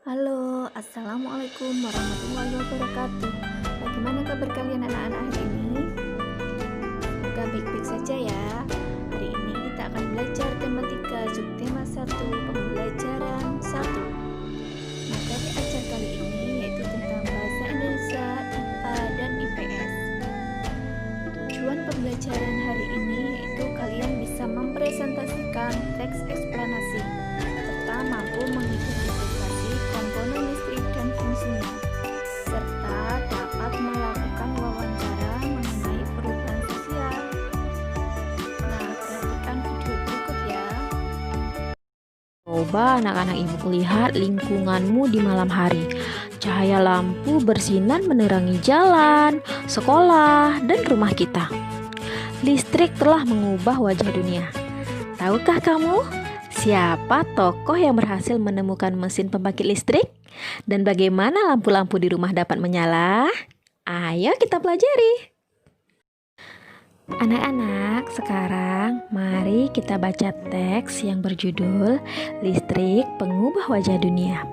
Halo, Assalamualaikum warahmatullahi wabarakatuh. Bagaimana kabar kalian anak-anak hari ini? Semoga baik-baik saja ya. Hari ini kita akan belajar tematika subtema 1 pembelajaran 1. Materi ajar kali ini yaitu tentang bahasa Indonesia, IPA, dan IPS. Tujuan pembelajaran hari ini yaitu kalian bisa mempresentasikan teks eksplanasi serta mampu mengikuti komponen listrik dan fungsinya, serta dapat melakukan wawancara mengenai perubahan sosial. Nah, perhatikan video berikut ya. Coba anak-anak ibu lihat lingkunganmu di malam hari. Cahaya lampu bersinar menerangi jalan, sekolah, dan rumah kita. Listrik telah mengubah wajah dunia. Tahukah kamu? Siapa tokoh yang berhasil menemukan mesin pembangkit listrik? Dan bagaimana lampu-lampu di rumah dapat menyala? Ayo kita pelajari. Anak-anak, sekarang mari kita baca teks yang berjudul Listrik Pengubah Wajah Dunia.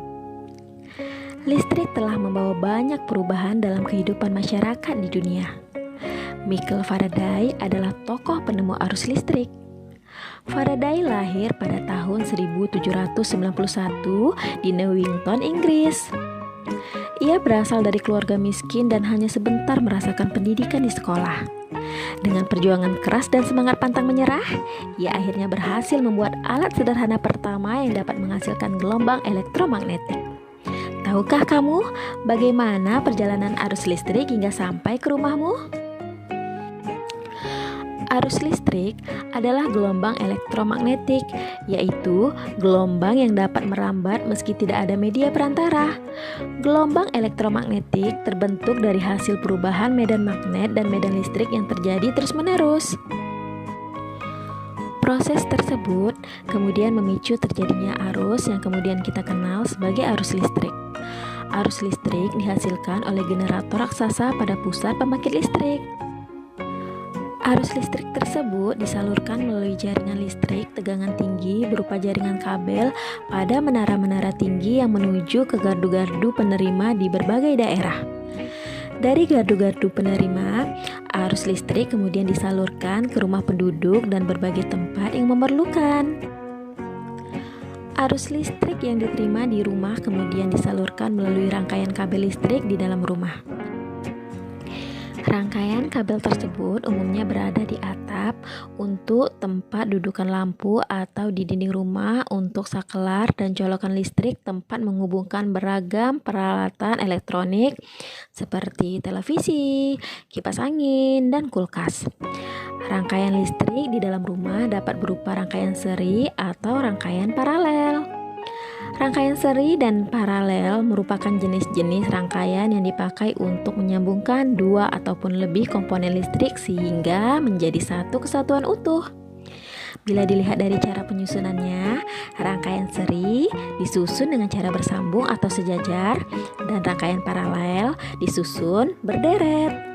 Listrik telah membawa banyak perubahan dalam kehidupan masyarakat di dunia. Michael Faraday adalah tokoh penemu arus listrik. Faraday lahir pada tahun 1791 di Newington, Inggris. Ia berasal dari keluarga miskin dan hanya sebentar merasakan pendidikan di sekolah. Dengan perjuangan keras dan semangat pantang menyerah, ia akhirnya berhasil membuat alat sederhana pertama yang dapat menghasilkan gelombang elektromagnetik. Tahukah kamu bagaimana perjalanan arus listrik hingga sampai ke rumahmu? Arus listrik adalah gelombang elektromagnetik, yaitu gelombang yang dapat merambat meski tidak ada media perantara. Gelombang elektromagnetik terbentuk dari hasil perubahan medan magnet dan medan listrik yang terjadi terus-menerus. Proses tersebut kemudian memicu terjadinya arus yang kemudian kita kenal sebagai arus listrik. Arus listrik dihasilkan oleh generator raksasa pada pusat pembangkit listrik. Arus listrik tersebut disalurkan melalui jaringan listrik tegangan tinggi berupa jaringan kabel pada menara-menara tinggi yang menuju ke gardu-gardu penerima di berbagai daerah. Dari gardu-gardu penerima, arus listrik kemudian disalurkan ke rumah penduduk dan berbagai tempat yang memerlukan. Arus listrik yang diterima di rumah kemudian disalurkan melalui rangkaian kabel listrik di dalam rumah. Rangkaian kabel tersebut umumnya berada di atap untuk tempat dudukan lampu atau di dinding rumah untuk sakelar dan colokan listrik tempat menghubungkan beragam peralatan elektronik seperti televisi, kipas angin, dan kulkas. Rangkaian listrik di dalam rumah dapat berupa rangkaian seri atau rangkaian paralel. Rangkaian seri dan paralel merupakan jenis-jenis rangkaian yang dipakai untuk menyambungkan dua ataupun lebih komponen listrik sehingga menjadi satu kesatuan utuh. Bila dilihat dari cara penyusunannya, rangkaian seri disusun dengan cara bersambung atau sejajar dan rangkaian paralel disusun berderet.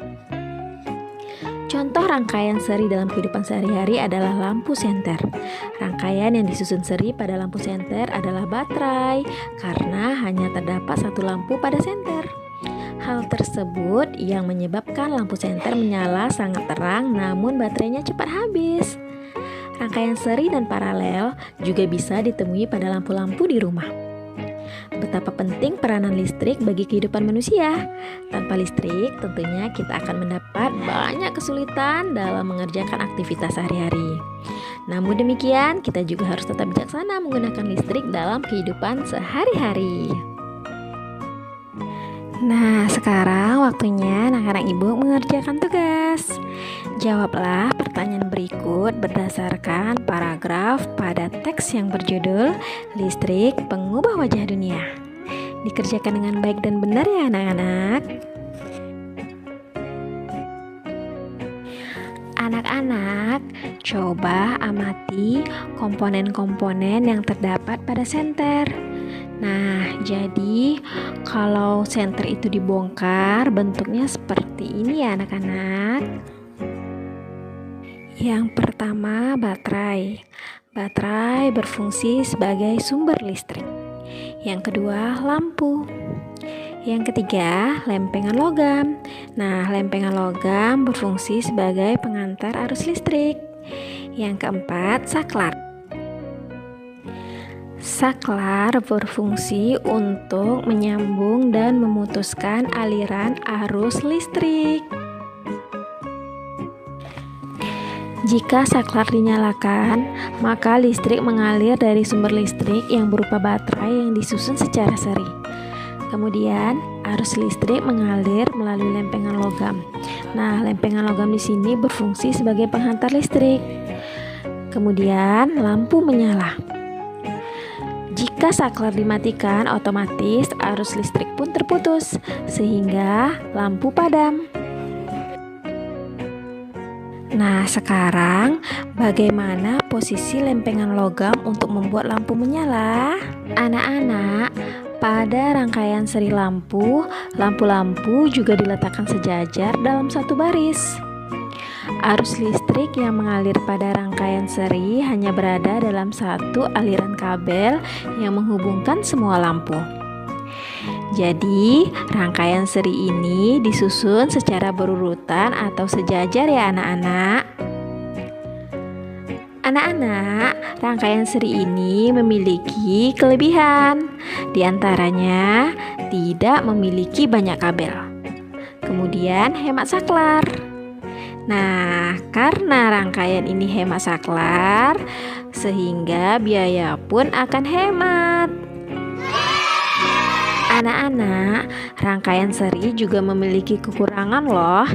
Contoh rangkaian seri dalam kehidupan sehari-hari adalah lampu senter. Rangkaian yang disusun seri pada lampu senter adalah baterai, karena hanya terdapat satu lampu pada senter. Hal tersebut yang menyebabkan lampu senter menyala sangat terang, namun baterainya cepat habis. Rangkaian seri dan paralel juga bisa ditemui pada lampu-lampu di rumah. Betapa penting peranan listrik bagi kehidupan manusia. Tanpa listrik, tentunya kita akan mendapat banyak kesulitan dalam mengerjakan aktivitas sehari-hari. Namun demikian, kita juga harus tetap bijaksana menggunakan listrik dalam kehidupan sehari-hari. Nah, sekarang waktunya anak-anak ibu mengerjakan tugas. Jawablah pertanyaan berikut berdasarkan paragraf pada teks yang berjudul Listrik Pengubah Wajah Dunia. Dikerjakan dengan baik dan benar ya anak-anak. Anak-anak, coba amati komponen-komponen yang terdapat pada senter. Nah, jadi kalau senter itu dibongkar, bentuknya seperti ini ya anak-anak. Yang pertama, baterai. Baterai berfungsi sebagai sumber listrik. Yang kedua, lampu. Yang ketiga, lempengan logam. Nah, lempengan logam berfungsi sebagai pengantar arus listrik. Yang keempat, saklar. Saklar berfungsi untuk menyambung dan memutuskan aliran arus listrik. Jika saklar dinyalakan, maka listrik mengalir dari sumber listrik yang berupa baterai yang disusun secara seri. Kemudian, arus listrik mengalir melalui lempengan logam. Nah, lempengan logam di sini berfungsi sebagai penghantar listrik. Kemudian, lampu menyala. Jika saklar dimatikan, otomatis arus listrik pun terputus, sehingga lampu padam. Nah, sekarang bagaimana posisi lempengan logam untuk membuat lampu menyala? Anak-anak, pada rangkaian seri lampu-lampu juga diletakkan sejajar dalam satu baris. Arus listrik yang mengalir pada rangkaian seri hanya berada dalam satu aliran kabel yang menghubungkan semua lampu. Jadi, rangkaian seri ini disusun secara berurutan atau sejajar ya anak-anak. Anak-anak, rangkaian seri ini memiliki kelebihan. Di antaranya, tidak memiliki banyak kabel. Kemudian, hemat saklar. Nah, karena rangkaian ini hemat saklar, sehingga biaya pun akan hemat. Anak-anak, rangkaian seri juga memiliki kekurangan loh.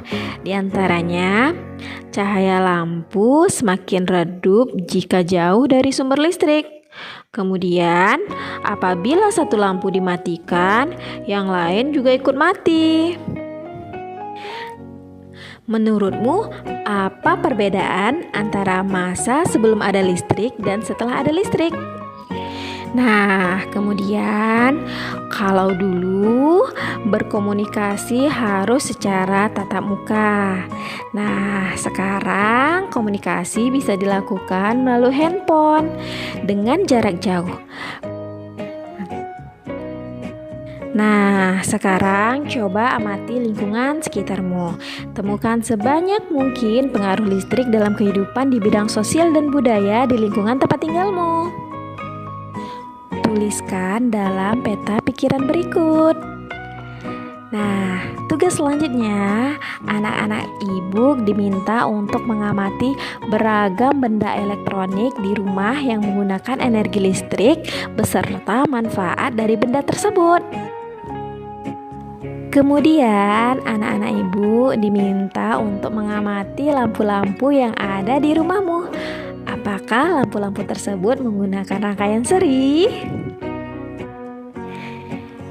Di antaranya, cahaya lampu semakin redup jika jauh dari sumber listrik. Kemudian, apabila satu lampu dimatikan, yang lain juga ikut mati. Menurutmu, apa perbedaan antara masa sebelum ada listrik dan setelah ada listrik? Nah, kemudian kalau dulu berkomunikasi harus secara tatap muka. Nah, sekarang komunikasi bisa dilakukan melalui handphone dengan jarak jauh. Nah, sekarang coba amati lingkungan sekitarmu. Temukan sebanyak mungkin pengaruh listrik dalam kehidupan di bidang sosial dan budaya di lingkungan tempat tinggalmu. Tuliskan dalam peta pikiran berikut. Nah, tugas selanjutnya, anak-anak ibu diminta untuk mengamati beragam benda elektronik di rumah yang menggunakan energi listrik beserta manfaat dari benda tersebut. Kemudian, anak-anak ibu diminta untuk mengamati lampu-lampu yang ada di rumahmu. Apakah lampu-lampu tersebut menggunakan rangkaian seri?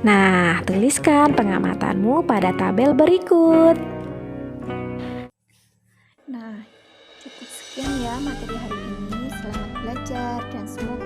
Nah, tuliskan pengamatanmu pada tabel berikut. Nah, cukup sekian ya materi hari ini. Selamat belajar dan semoga